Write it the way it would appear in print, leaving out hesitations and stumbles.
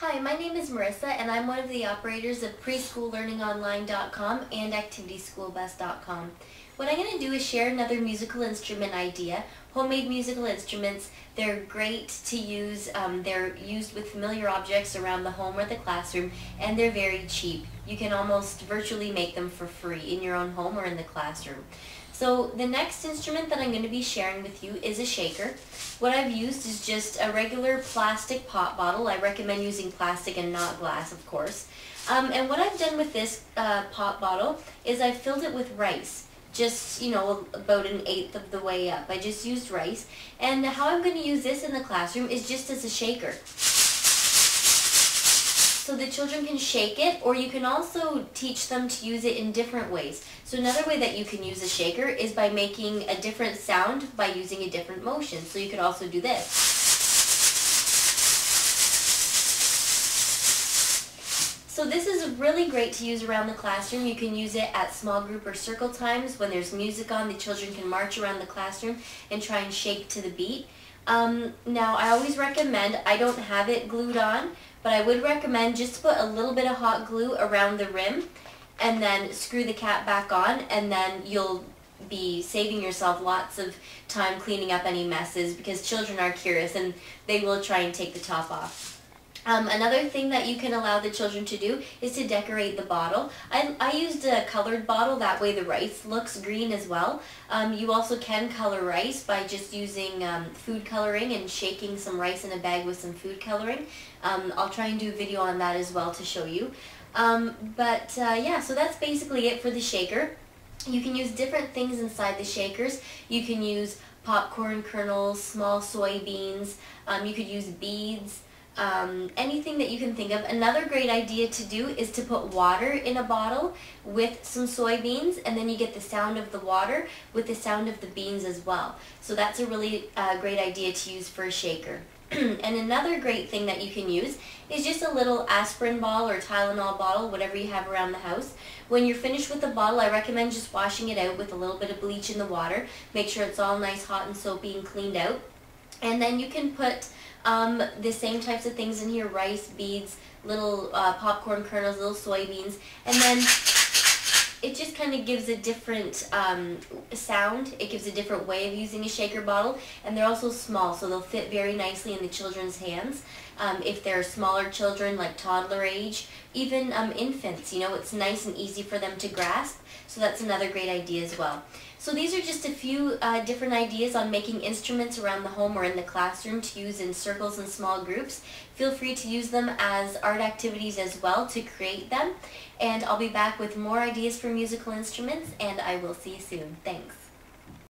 Hi, my name is Marissa and I'm one of the operators of PreschoolLearningOnline.com and ActivitySchoolBus.com. What I'm going to do is share another musical instrument idea. Homemade musical instruments, they're great to use. They're used with familiar objects around the home or the classroom, and they're very cheap. You can almost virtually make them for free in your own home or in the classroom. So the next instrument that I'm going to be sharing with you is a shaker. What I've used is just a regular plastic pop bottle. I recommend using plastic and not glass, of course. And what I've done with this pop bottle is I've filled it with rice. Just, about 1/8 of the way up. I just used rice. And how I'm going to use this in the classroom is just as a shaker. So the children can shake it, or you can also teach them to use it in different ways. So another way that you can use a shaker is by making a different sound by using a different motion. So you could also do this. So this is really great to use around the classroom. You can use it at small group or circle times. When there's music on, the children can march around the classroom and try and shake to the beat. Now I always recommend, I don't have it glued on, but I would recommend just to put a little bit of hot glue around the rim and then screw the cap back on, and then you'll be saving yourself lots of time cleaning up any messes, because children are curious and they will try and take the top off. Another thing that you can allow the children to do is to decorate the bottle. I used a colored bottle, that way the rice looks green as well. You also can color rice by just using food coloring and shaking some rice in a bag with some food coloring. I'll try and do a video on that as well to show you. Yeah, so that's basically it for the shaker. You can use different things inside the shakers. You can use popcorn kernels, small soybeans, you could use beads. Anything that you can think of. Another great idea to do is to put water in a bottle with some soybeans, and then you get the sound of the water with the sound of the beans as well. So that's a really great idea to use for a shaker. And another great thing that you can use is just a little aspirin ball or Tylenol bottle, whatever you have around the house. When you're finished with the bottle, I recommend just washing it out with a little bit of bleach in the water. Make sure it's all nice, hot and soapy and cleaned out. And then you can put the same types of things in here: rice, beads, little popcorn kernels, little soybeans, and then it just kind of gives a different sound. It gives a different way of using a shaker bottle, and they're also small, so they'll fit very nicely in the children's hands. If they're smaller children, like toddler age, even infants, it's nice and easy for them to grasp, so that's another great idea as well. So these are just a few different ideas on making instruments around the home or in the classroom to use in circles and small groups. Feel free to use them as art activities as well to create them. And I'll be back with more ideas for musical instruments, and I will see you soon. Thanks.